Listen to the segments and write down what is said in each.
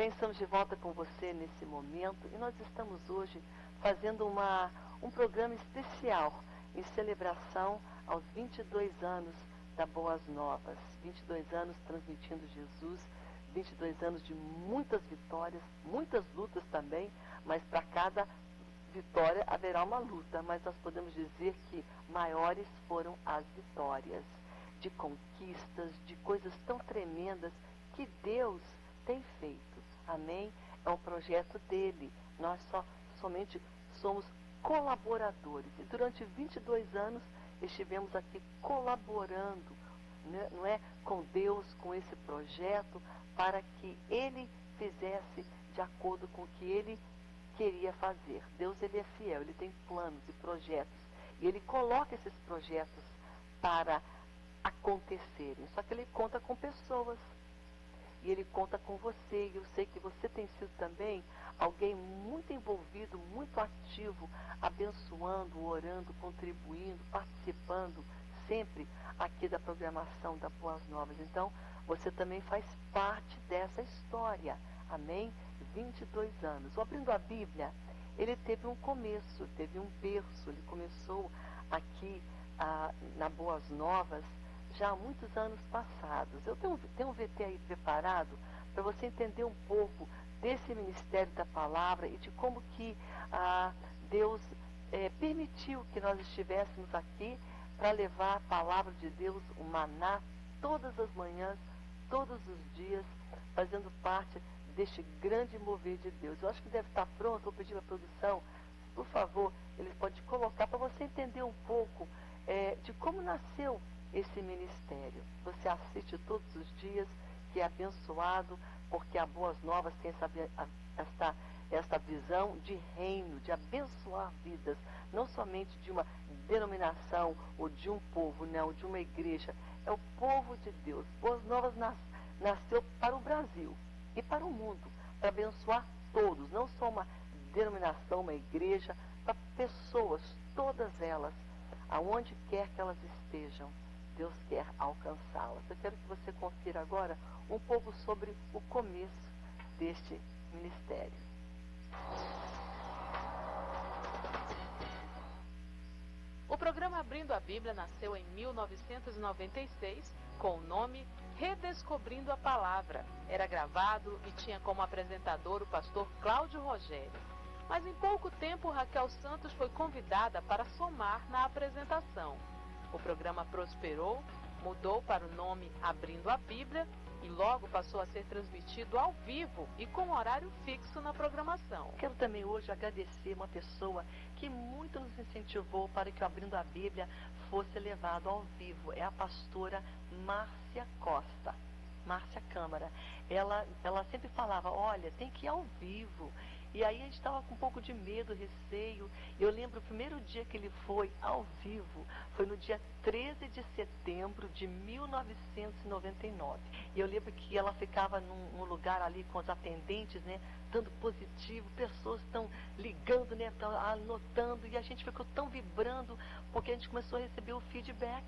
bem, estamos de volta com você nesse momento e nós estamos hoje fazendo um programa especial em celebração aos 22 anos da Boas Novas. 22 anos transmitindo Jesus, 22 anos de muitas vitórias, muitas lutas também, mas para cada vitória haverá uma luta, mas nós podemos dizer que maiores foram as vitórias, de conquistas, de coisas tão tremendas que Deus tem feito. Amém? É um projeto dele. Nós somente somos colaboradores. E durante 22 anos estivemos aqui colaborando, né, não é, com Deus, com esse projeto, para que ele fizesse de acordo com o que ele queria fazer. Deus, ele é fiel, ele tem planos e projetos. E ele coloca esses projetos para acontecerem. Só que ele conta com pessoas. E ele conta com você, e eu sei que você tem sido também alguém muito envolvido, muito ativo, abençoando, orando, contribuindo, participando sempre aqui da programação da Boas Novas. Então, você também faz parte dessa história. Amém? 22 anos. Abrindo a Bíblia, ele teve um começo, teve um berço. Ele começou aqui na Boas Novas, já há muitos anos passados. Eu tenho um VT aí preparado para você entender um pouco desse ministério da palavra e de como que Deus permitiu que nós estivéssemos aqui para levar a palavra de Deus, o maná, todas as manhãs, todos os dias, fazendo parte deste grande mover de Deus. Eu acho que deve estar pronto. Vou pedir à produção, por favor, eles podem colocar para você entender um pouco de como nasceu esse ministério. Você assiste todos os dias, que é abençoado, porque a Boas Novas tem esta visão de reino, de abençoar vidas, não somente de uma denominação ou de um povo, não, de uma igreja. É o povo de Deus. Boas Novas nasceu para o Brasil e para o mundo, para abençoar todos, não só uma denominação, uma igreja, para pessoas, todas elas, aonde quer que elas estejam. Deus quer alcançá-las. Eu quero que você confira agora um pouco sobre o começo deste ministério. O programa Abrindo a Bíblia nasceu em 1996 com o nome Redescobrindo a Palavra. Era gravado e tinha como apresentador o pastor Cláudio Rogério. Mas em pouco tempo Raquel Santos foi convidada para somar na apresentação. O programa prosperou, mudou para o nome Abrindo a Bíblia e logo passou a ser transmitido ao vivo e com horário fixo na programação. Quero também hoje agradecer uma pessoa que muito nos incentivou para que o Abrindo a Bíblia fosse levado ao vivo. É a pastora Márcia Costa, Márcia Câmara. Ela sempre falava, olha, tem que ir ao vivo. E aí a gente estava com um pouco de medo, receio. Eu lembro o primeiro dia que ele foi ao vivo, foi no dia 13 de setembro de 1999. E eu lembro que ela ficava num lugar ali com os atendentes, né, dando positivo, pessoas estão ligando, né, estão anotando, e a gente ficou tão vibrando, porque a gente começou a receber o feedback.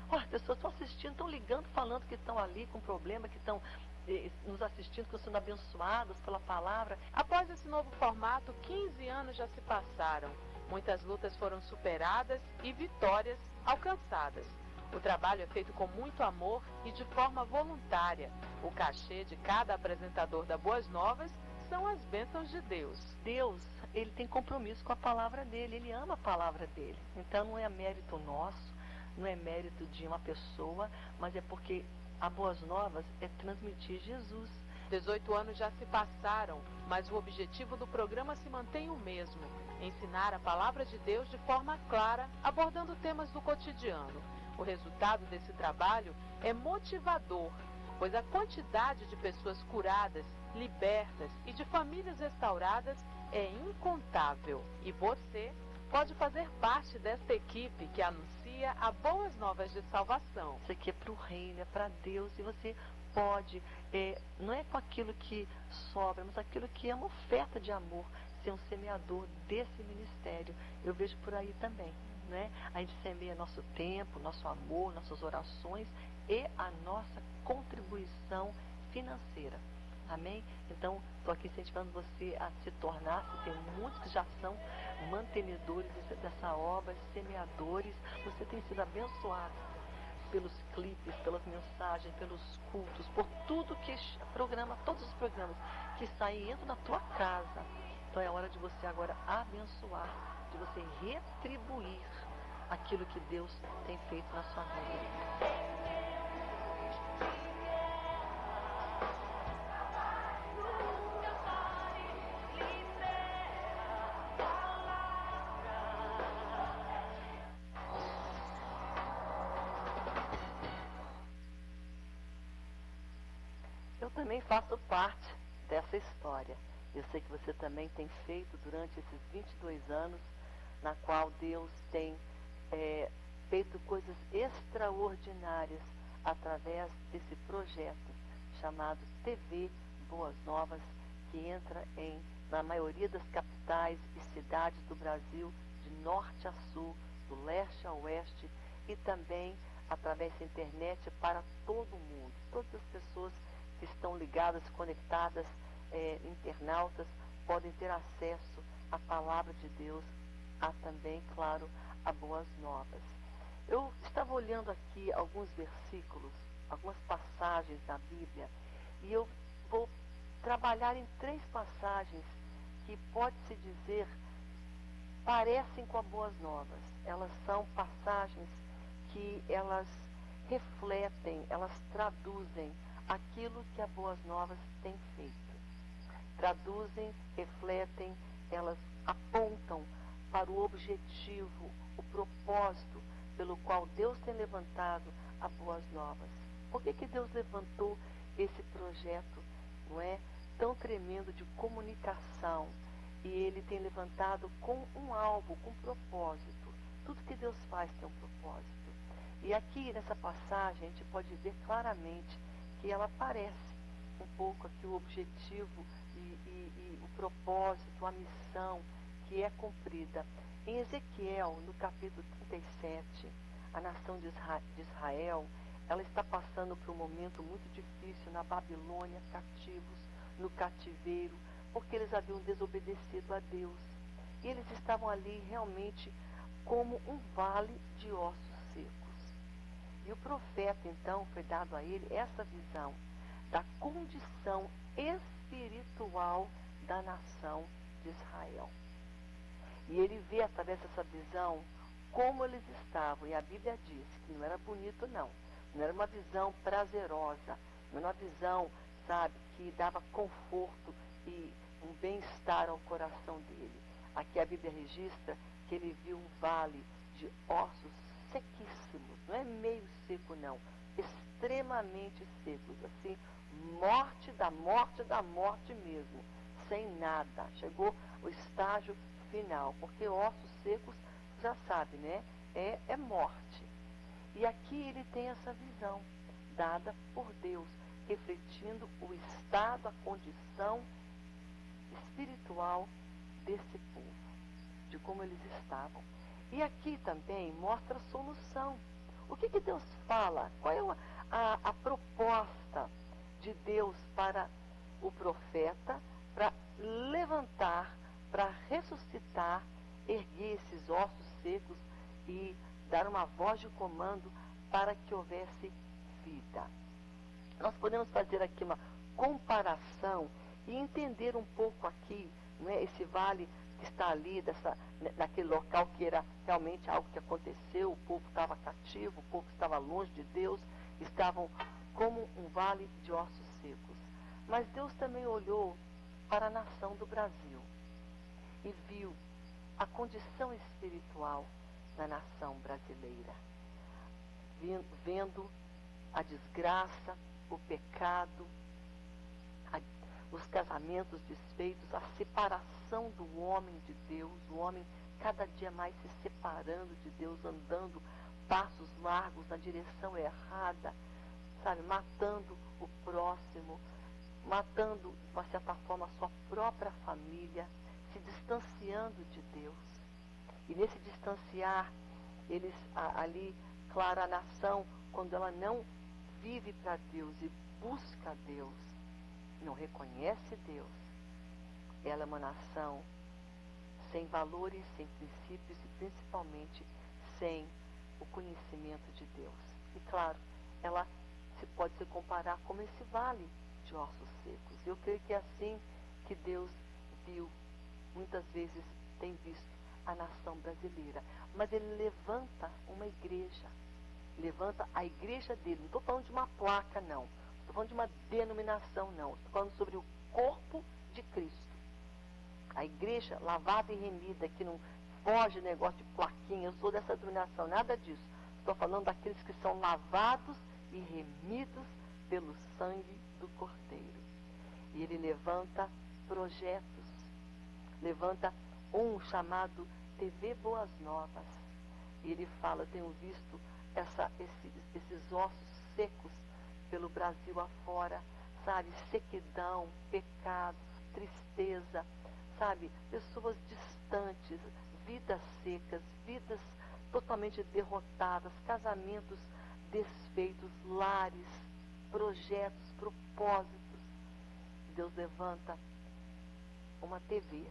As pessoas estão assistindo, estão ligando, falando que estão ali com problema, que estão nos assistindo, que estão sendo abençoados pela palavra. Após esse novo formato, 15 anos já se passaram. Muitas lutas foram superadas e vitórias alcançadas. O trabalho é feito com muito amor e de forma voluntária. O cachê de cada apresentador da Boas Novas são as bênçãos de Deus. Deus, ele tem compromisso com a palavra dele, ele ama a palavra dele. Então não é mérito nosso, não é mérito de uma pessoa, mas é porque a Boas Novas é transmitir Jesus. 18 anos já se passaram, mas o objetivo do programa se mantém o mesmo: ensinar a palavra de Deus de forma clara, abordando temas do cotidiano. O resultado desse trabalho é motivador, pois a quantidade de pessoas curadas, libertas e de famílias restauradas é incontável. E você pode fazer parte desta equipe que anuncia a Boas Novas de salvação. Isso aqui é para o reino, é para Deus, e você pode, não é com aquilo que sobra, mas aquilo que é uma oferta de amor, ser um semeador desse ministério. Eu vejo por aí também, né? A gente semeia nosso tempo, nosso amor, nossas orações e a nossa contribuição financeira. Amém? Então, estou aqui incentivando você a se tornar, se tem muitos que já são mantenedores dessa obra, semeadores. Você tem sido abençoado pelos clipes, pelas mensagens, pelos cultos, por tudo que programa, todos os programas que saem e entram na tua casa. Então é hora de você agora abençoar, de você retribuir aquilo que Deus tem feito na sua vida. Eu também faço parte dessa história. Eu sei que você também tem feito durante esses 22 anos, na qual Deus tem feito coisas extraordinárias através desse projeto chamado TV Boas Novas, que entra na maioria das capitais e cidades do Brasil, de norte a sul, do leste a oeste, e também através da internet para todo mundo. Todas as pessoas que estão ligadas, conectadas, internautas, podem ter acesso à palavra de Deus, há também, claro, a Boas Novas. Eu estava olhando aqui alguns versículos, algumas passagens da Bíblia, e eu vou trabalhar em 3 passagens que, pode-se dizer, parecem com a Boas Novas. Elas são passagens que elas refletem, elas traduzem aquilo que a Boas Novas tem feito. Traduzem, refletem, elas apontam para o objetivo, o propósito pelo qual Deus tem levantado a Boas Novas. Por que Deus levantou esse projeto, não é, tão tremendo de comunicação? E Ele tem levantado com um alvo, com um propósito. Tudo que Deus faz tem um propósito. E aqui nessa passagem a gente pode ver claramente que ela parece um pouco aqui o objetivo e o propósito, a missão que é cumprida. Em Ezequiel, no capítulo 37, a nação de Israel, ela está passando por um momento muito difícil na Babilônia, cativos, no cativeiro, porque eles haviam desobedecido a Deus. E eles estavam ali realmente como um vale de ossos secos. E o profeta, então, foi dado a ele essa visão da condição espiritual da nação de Israel. E ele vê, através dessa visão, como eles estavam. E a Bíblia diz que não era bonito, não. Não era uma visão prazerosa. Não era uma visão, sabe, que dava conforto e um bem-estar ao coração dele. Aqui a Bíblia registra que ele viu um vale de ossos sequíssimos. Não é meio seco, não. Extremamente secos. Assim, morte da morte mesmo. Sem nada. Chegou o estágio final. Porque ossos secos, já sabe, né? É morte. E aqui ele tem essa visão dada por Deus, refletindo o estado, a condição espiritual desse povo, de como eles estavam. E aqui também mostra a solução. O que Deus fala? Qual é a proposta de Deus para o profeta, para levantar, para ressuscitar, erguer esses ossos secos e dar uma voz de comando para que houvesse vida? Nós podemos fazer aqui uma comparação e entender um pouco aqui, não é, esse vale que está ali, naquele local que era realmente algo que aconteceu. O povo estava cativo, o povo estava longe de Deus, estavam como um vale de ossos secos. Mas Deus também olhou para a nação do Brasil e viu a condição espiritual da nação brasileira, vendo a desgraça, o pecado, os casamentos desfeitos, a separação do homem de Deus, o homem cada dia mais se separando de Deus, andando passos largos na direção errada, sabe, matando o próximo, matando, de uma certa forma, a sua própria família, se distanciando de Deus. E nesse distanciar, eles ali, claro, a nação, quando ela não vive para Deus e busca Deus, não reconhece Deus, ela é uma nação sem valores, sem princípios e principalmente sem o conhecimento de Deus. E claro, ela pode se comparar como esse vale de ossos secos. Eu creio que é assim que Deus viu, muitas vezes tem visto a nação brasileira. Mas Ele levanta uma igreja, levanta a igreja dele. Não estou falando de uma placa, não. Estou falando de uma denominação, não. Estou falando sobre o corpo de Cristo. A igreja lavada e remida, que não foge negócio de plaquinha. Eu sou dessa denominação, nada disso. Estou falando daqueles que são lavados e remidos pelo sangue do Cordeiro. E Ele levanta projetos, levanta um chamado TV Boas Novas. E Ele fala, eu tenho visto esses ossos secos pelo Brasil afora, sabe, sequidão, pecados, tristeza, sabe, pessoas distantes, vidas secas, vidas totalmente derrotadas, casamentos desfeitos, lares, projetos, propósitos. Deus levanta uma TV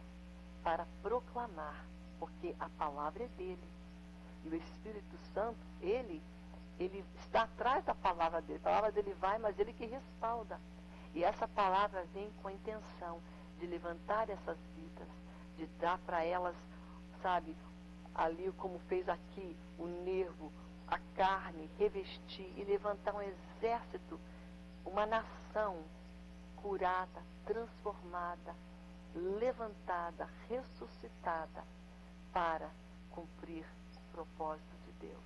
para proclamar, porque a palavra é dele. E o Espírito Santo, ele está atrás da palavra dele. A palavra dele vai, mas ele que respalda. E essa palavra vem com a intenção de levantar essas vidas, de dar para elas, sabe, ali como fez aqui, o nervo, a carne, revestir e levantar um exército, uma nação curada, transformada, levantada, ressuscitada para cumprir o propósito de Deus.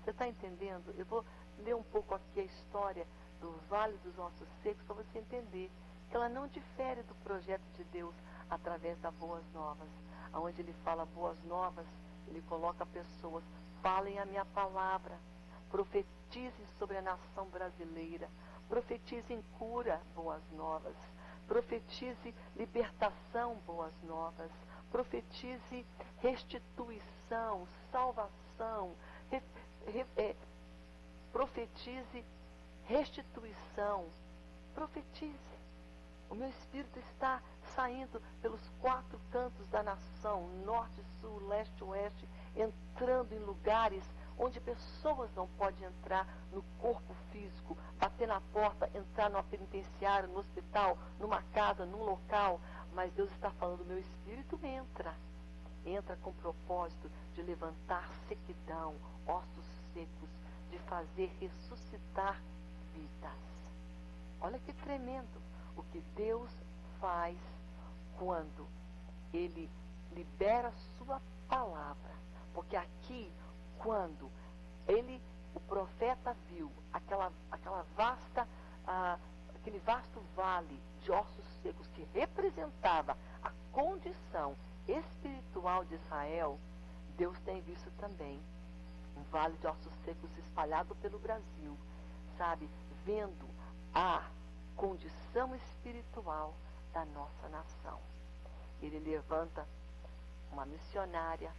Você está entendendo? Eu vou ler um pouco aqui a história do Vale dos Ossos Secos para você entender que ela não difere do projeto de Deus através da Boas Novas. Onde ele fala Boas Novas, ele coloca pessoas, falem a minha palavra, profetizem sobre a nação brasileira, profetizem cura, Boas Novas, profetize libertação, Boas Novas, profetize restituição, salvação, profetize restituição, profetize. O meu espírito está saindo pelos 4 cantos da nação, norte, sul, leste, oeste, entrando em lugares onde pessoas não podem entrar no corpo físico, bater na porta, entrar numa penitenciária, no hospital, numa casa, num local. Mas Deus está falando, meu espírito entra com o propósito de levantar sequidão, ossos secos, de fazer ressuscitar vidas. Olha que tremendo o que Deus faz quando Ele libera a sua palavra. Porque aqui, quando o profeta viu aquele vasto vale de ossos secos que representava a condição espiritual de Israel, Deus tem visto também um vale de ossos secos espalhado pelo Brasil, sabe, vendo a condição espiritual da nossa nação. Ele levanta uma missionária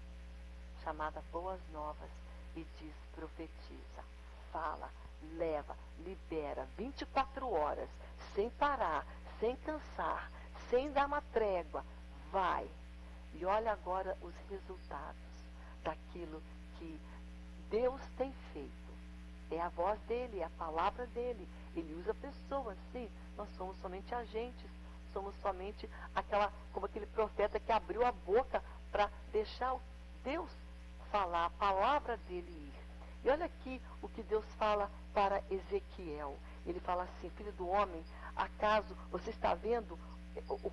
chamada Boas Novas e diz, profetiza, fala, leva, libera, 24 horas, sem parar, sem cansar, sem dar uma trégua, vai. E olha agora os resultados daquilo que Deus tem feito. É a voz dele, é a palavra dele. Ele usa pessoas, sim. Nós somos somente agentes. Somos somente como aquele profeta que abriu a boca para deixar Deus falar, a palavra dele ir. E olha aqui o que Deus fala para Ezequiel. Ele fala assim, filho do homem, acaso você está vendo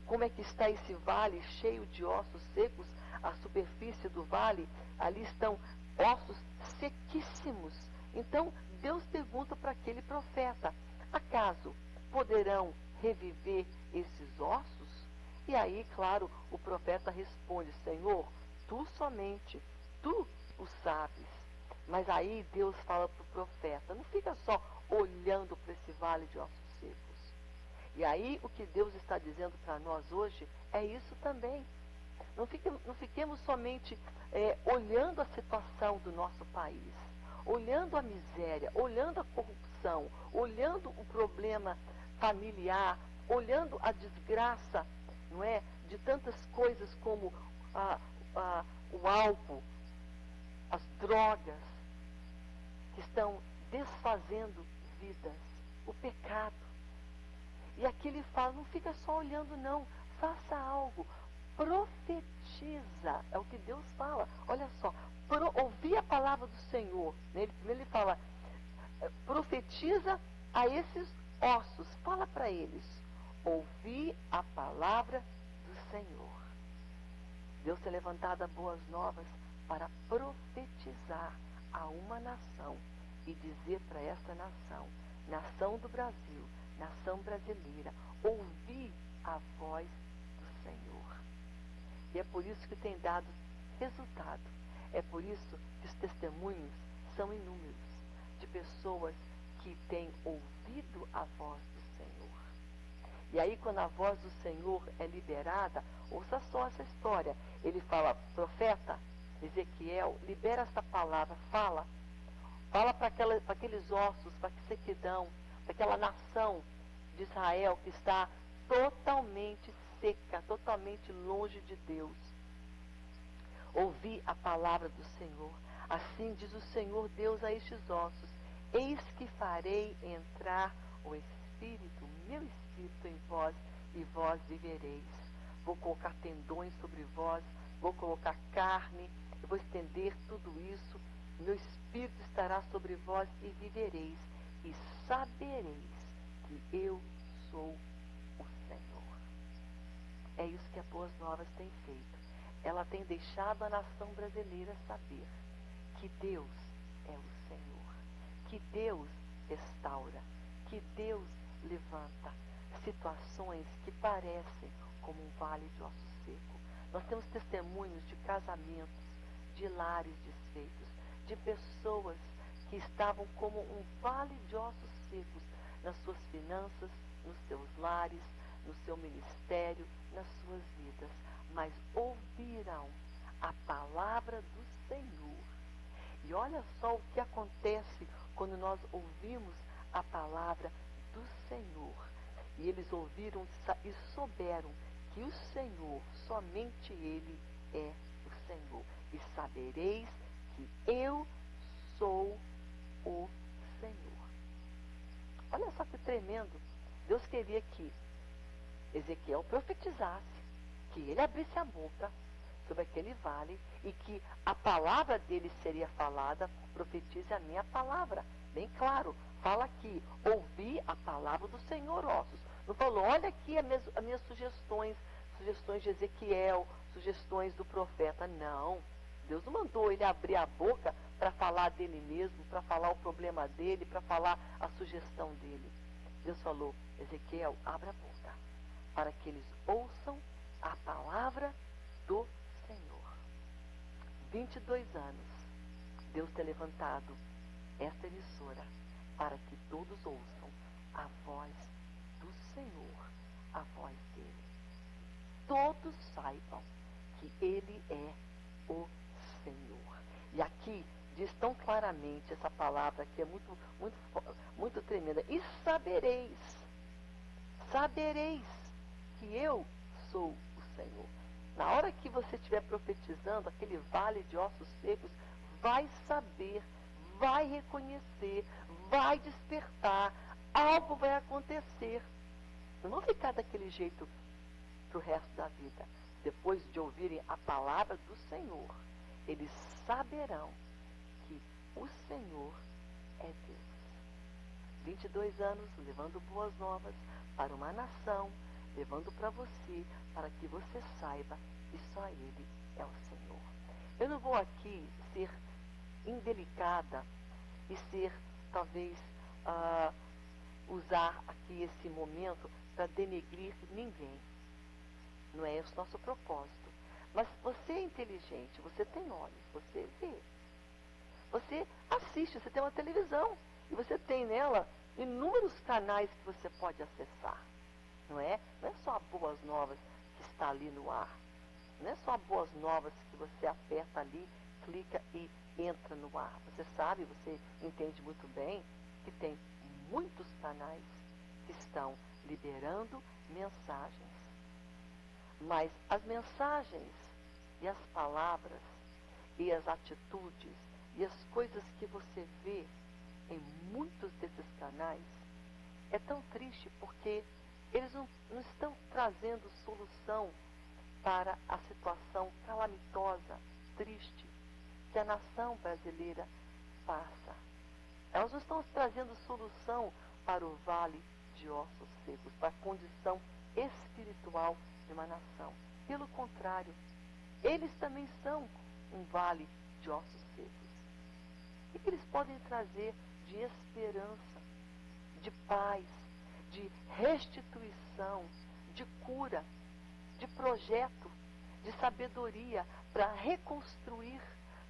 como é que está esse vale cheio de ossos secos? A superfície do vale, ali estão ossos sequíssimos. Então, Deus pergunta para aquele profeta, acaso poderão reviver esses ossos? E aí, claro, o profeta responde, Senhor, tu somente, tu o sabes. Mas aí Deus fala para o profeta, não fica só olhando para esse vale de ossos secos. E aí o que Deus está dizendo para nós hoje é isso também. Não fiquemos somente olhando a situação do nosso país, olhando a miséria, olhando a corrupção, olhando o problema familiar, olhando a desgraça, não é, de tantas coisas como o álcool, as drogas, que estão desfazendo vidas, o pecado. E aqui ele fala, não fica só olhando não, faça algo, profetiza, é o que Deus fala. Olha só, ouvir a palavra do Senhor, né? Primeiro ele fala, profetiza a esses ossos, fala para eles, ouvir a palavra do Senhor. Deus tem levantado a boas novas para profetizar a uma nação e dizer para esta nação, nação do Brasil, nação brasileira, ouvir a voz do Senhor. E é por isso que tem dado resultado. É por isso que os testemunhos são inúmeros de pessoas que têm ouvido a voz do Senhor. E aí, quando a voz do Senhor é liberada, ouça só essa história. Ele fala, profeta Ezequiel, libera essa palavra, fala para aqueles ossos, para que sequidão, para aquela nação de Israel que está totalmente seca, totalmente longe de Deus. Ouvi a palavra do Senhor. Assim diz o Senhor Deus a estes ossos: eis que farei entrar o Espírito, meu Espírito em vós, e vós vivereis. Vou colocar tendões sobre vós, vou colocar carne, eu vou estender tudo isso. Meu Espírito estará sobre vós e vivereis, e sabereis que eu sou o Senhor. É isso que a Boas Novas tem feito. Ela tem deixado a nação brasileira saber que Deus é o Senhor, que Deus restaura, que Deus levanta situações que parecem como um vale de osso seco. Nós temos testemunhos de casamentos, de lares desfeitos, de pessoas que estavam como um vale de ossos secos nas suas finanças, nos seus lares, no seu ministério, nas suas vidas, mas ouvirão a palavra do Senhor. E olha só o que acontece quando nós ouvimos a palavra do Senhor. E eles ouviram e souberam que o Senhor, somente Ele é o Senhor. E sabereis que eu sou o Senhor. Olha só que tremendo. Deus queria que Ezequiel profetizasse, que ele abrisse a boca sobre aquele vale e que a palavra dele seria falada. Profetize a minha palavra. Bem claro, fala aqui, ouvi a palavra do Senhor, ossos. Não falou, olha aqui as minhas sugestões de Ezequiel, sugestões do profeta. Não, Deus não mandou ele abrir a boca para falar dele mesmo, para falar o problema dele, para falar a sugestão dele. Deus falou, Ezequiel, abra a boca, para que eles ouçam a palavra do Senhor. 22 anos, Deus tem levantado esta emissora para que todos ouçam a voz do Senhor, a voz dele. Todos saibam que ele é o Senhor. E aqui diz tão claramente essa palavra que é muito tremenda. E sabereis que eu sou o Senhor. Na hora que você estiver profetizando aquele vale de ossos secos, vai saber, vai reconhecer, vai despertar, algo vai acontecer. Não vão ficar daquele jeito para o resto da vida. Depois de ouvirem a palavra do Senhor, eles saberão que o Senhor é Deus. 22 anos levando boas novas para uma nação, levando para você, para que você saiba que só Ele é o Senhor. Eu não vou aqui ser indelicada e ser, talvez, usar aqui esse momento para denegrir ninguém. Não é esse o nosso propósito. Mas você é inteligente, você tem olhos, você vê. Você assiste, você tem uma televisão e você tem nela inúmeros canais que você pode acessar. Não é? Não é só a Boas Novas que está ali no ar. Não é só a Boas Novas que você aperta ali, clica e entra no ar. Você sabe, você entende muito bem que tem muitos canais que estão liberando mensagens. Mas as mensagens e as palavras e as atitudes e as coisas que você vê em muitos desses canais é tão triste porque eles não estão trazendo solução para a situação calamitosa, triste, que a nação brasileira passa. Elas não estão trazendo solução para o vale de ossos secos, para a condição espiritual de uma nação. Pelo contrário, eles também são um vale de ossos secos. O que eles podem trazer de esperança, de paz, de restituição, de cura, de projeto, de sabedoria para reconstruir,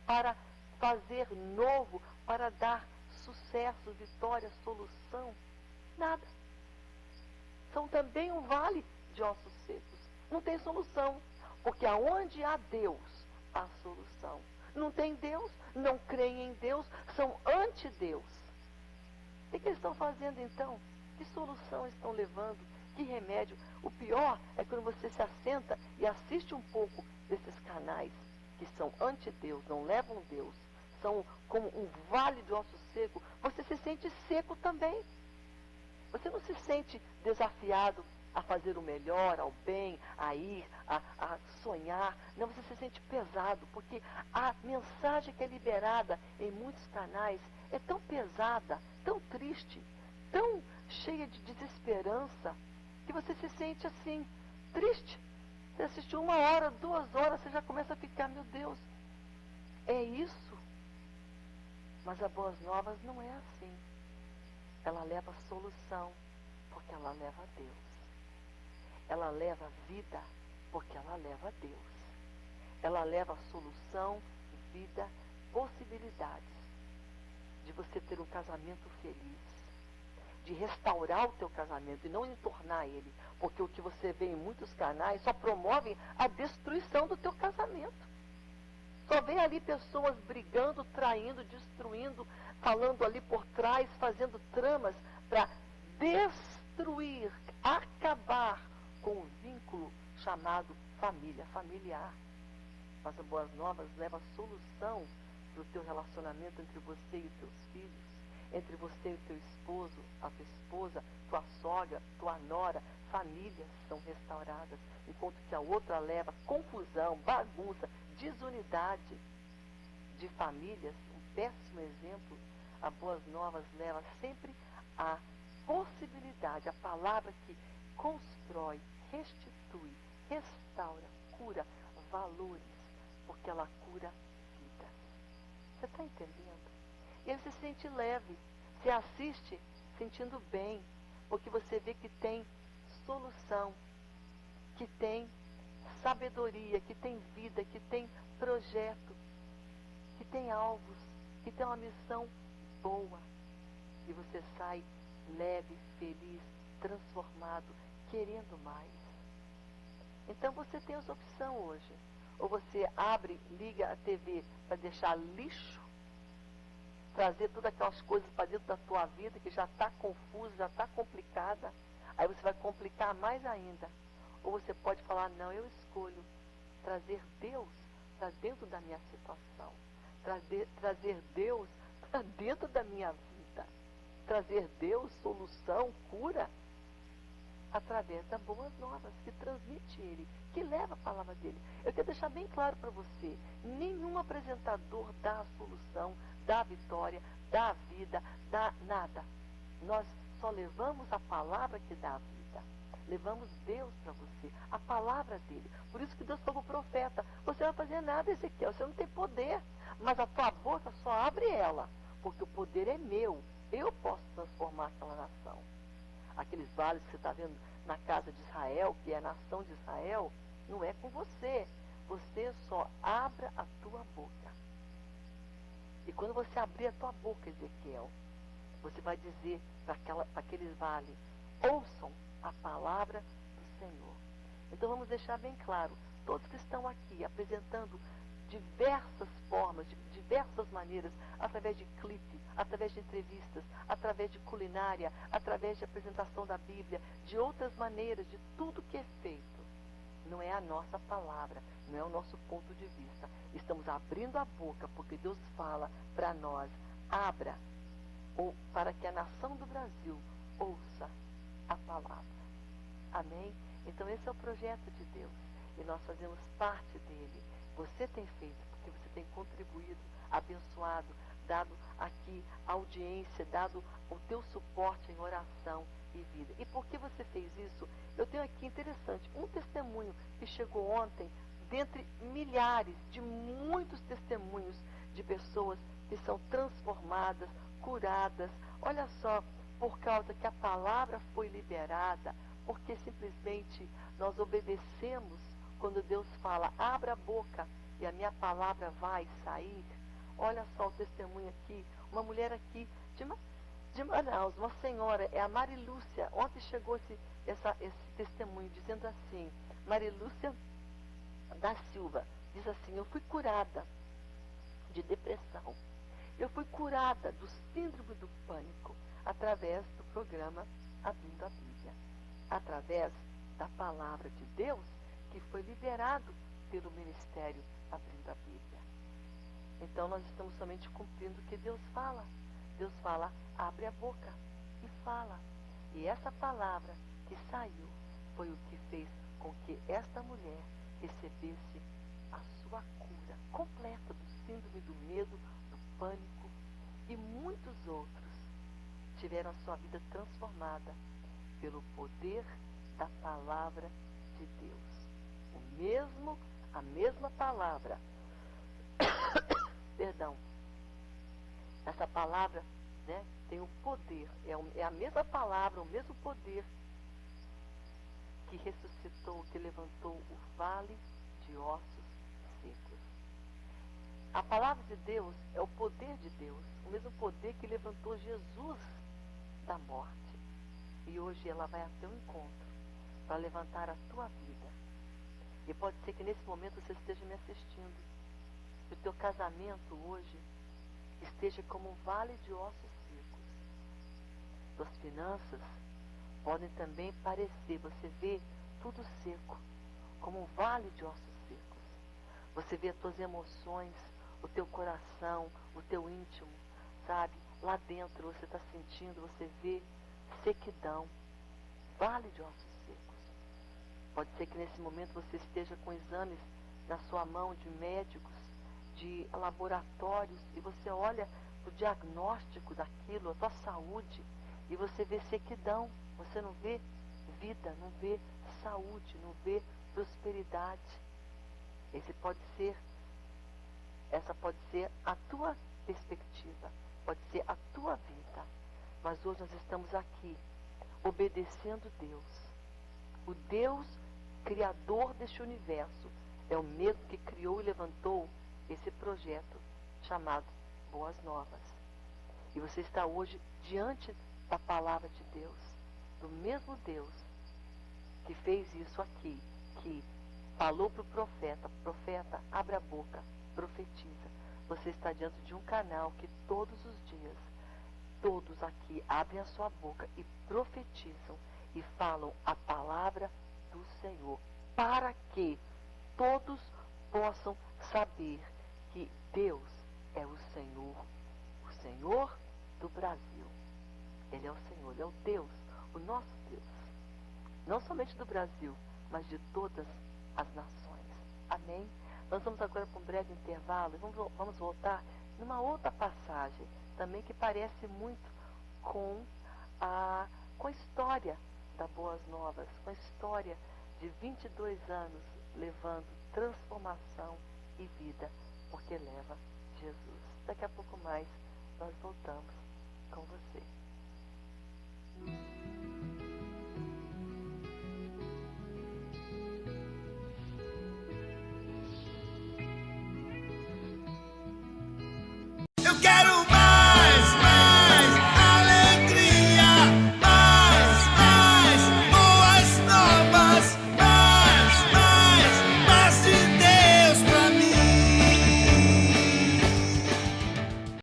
para fazer novo, para dar sucesso, vitória, solução? Nada. São também um vale de ossos secos. Não tem solução, porque aonde há Deus, há solução. Não tem Deus, não creem em Deus, são anti-Deus. O que eles estão fazendo então? Que solução estão levando? Que remédio? O pior é quando você se assenta e assiste um pouco desses canais que são anti-Deus, não levam Deus, são como um vale de osso seco, você se sente seco também. Você não se sente desafiado a fazer o melhor, ao bem, a ir, a sonhar. Não, você se sente pesado, porque a mensagem que é liberada em muitos canais é tão pesada, tão triste, tão cheia de desesperança, que você se sente assim, triste. Você assistiu 1 hora, 2 horas, você já começa a ficar, meu Deus, é isso? Mas a Boas Novas não é assim. Ela leva solução, porque ela leva a Deus. Ela leva vida, porque ela leva a Deus. Ela leva solução, vida, possibilidades de você ter um casamento feliz, de restaurar o teu casamento e não entornar ele, porque o que você vê em muitos canais só promove a destruição do teu casamento. Só vê ali pessoas brigando, traindo, destruindo, falando ali por trás, fazendo tramas para destruir, acabar com o vínculo chamado família, familiar. Mas a Boas Novas leva solução para o teu relacionamento entre você e os teus filhos, entre você e o teu esposo, a tua esposa, tua sogra, tua nora. Famílias são restauradas, enquanto que a outra leva confusão, bagunça, desunidade de famílias. Um péssimo exemplo. A Boas Novas leva sempre a possibilidade, a palavra que constrói, restitui, restaura, cura valores, porque ela cura vidas. Você está entendendo? E ele se sente leve, se assiste sentindo bem, porque você vê que tem solução, que tem sabedoria, que tem vida, que tem projeto, que tem alvos, que tem uma missão boa. E você sai leve, feliz, transformado, querendo mais. Então você tem essa opção hoje. Ou você abre, liga a TV para deixar lixo, trazer todas aquelas coisas para dentro da tua vida que já está confusa, já está complicada. Aí você vai complicar mais ainda. Ou você pode falar, não, eu escolho trazer Deus para dentro da minha situação. Trazer Deus para dentro da minha vida. Trazer Deus, solução, cura, através das Boas Novas, que transmite Ele, que leva a palavra dele. Eu quero deixar bem claro para você, nenhum apresentador dá a solução, dá a vitória, dá a vida, dá nada. Nós só levamos a palavra que dá a vida. Levamos Deus para você, a palavra dele. Por isso que Deus falou para o profeta, você não vai fazer nada, Ezequiel, você não tem poder, mas a tua boca só abre ela, porque o poder é meu. Eu posso transformar aquela nação. Aqueles vales que você está vendo na casa de Israel, que é a nação de Israel, não é com você. Você só abra a tua boca. E quando você abrir a tua boca, Ezequiel, você vai dizer para aqueles vales, ouçam a palavra do Senhor. Então vamos deixar bem claro, todos que estão aqui apresentando diversas formas, de diversas maneiras, através de clipe, através de entrevistas, através de culinária, através de apresentação da Bíblia, de outras maneiras, de tudo que é feito. Não é a nossa palavra, não é o nosso ponto de vista. Estamos abrindo a boca porque Deus fala para nós, abra, ou para que a nação do Brasil ouça a palavra. Amém? Então esse é o projeto de Deus e nós fazemos parte dele. Você tem feito porque você tem contribuído, abençoado, dado aqui audiência, dado o teu suporte em oração e vida. E por que você fez isso? Eu tenho aqui, interessante, um testemunho que chegou ontem, dentre milhares de muitos testemunhos de pessoas que são transformadas, curadas. Olha só, por causa que a palavra foi liberada, porque simplesmente nós obedecemos quando Deus fala, abra a boca e a minha palavra vai sair. Olha só o testemunho aqui, uma mulher aqui de Manaus, uma senhora, é a Marilúcia. Ontem chegou esse testemunho dizendo assim, Marilúcia da Silva, diz assim, eu fui curada de depressão, eu fui curada do síndrome do pânico através do programa Abrindo a Bíblia, através da palavra de Deus que foi liberado pelo ministério Abrindo a Bíblia. Então nós estamos somente cumprindo o que Deus fala. Deus fala, abre a boca e fala. E essa palavra que saiu foi o que fez com que esta mulher recebesse a sua cura completa do síndrome do medo, do pânico, e muitos outros tiveram a sua vida transformada pelo poder da palavra de Deus. A mesma palavra, perdão, essa palavra, né, tem o poder, é a mesma palavra, o mesmo poder que ressuscitou, que levantou o vale de ossos secos. A palavra de Deus é o poder de Deus, o mesmo poder que levantou Jesus da morte. E hoje ela vai a teu encontro para levantar a tua vida. E pode ser que nesse momento você esteja me assistindo. E o teu casamento hoje esteja como um vale de ossos secos. Tuas finanças podem também parecer, você vê tudo seco, como um vale de ossos secos. Você vê as tuas emoções, o teu coração, o teu íntimo, sabe? Lá dentro você está sentindo, você vê sequidão, vale de ossos secos. Pode ser que nesse momento você esteja com exames na sua mão de médicos, de laboratórios, e você olha o diagnóstico daquilo, a tua saúde, e você vê sequidão, você não vê vida, não vê saúde, não vê prosperidade. Essa pode ser a tua perspectiva, pode ser a tua vida. Mas hoje nós estamos aqui, obedecendo Deus. O Deus criador deste universo é o mesmo que criou e levantou esse projeto chamado Boas Novas. E você está hoje diante da palavra de Deus, do mesmo Deus que fez isso aqui, que falou para o profeta, abre a boca, profetiza. Você está diante de um canal que todos os dias, todos aqui abrem a sua boca e profetizam e falam a palavra do Senhor, para que todos possam saber que Deus é o Senhor do Brasil. Ele é o Senhor, Ele é o Deus, o nosso Deus. Não somente do Brasil, mas de todas as nações. Amém? Nós vamos agora para um breve intervalo e vamos voltar numa outra passagem, também que parece muito com a história da Boas Novas, com a história de 22 anos levando transformação e vida, porque leva Jesus. Daqui a pouco mais nós voltamos com você.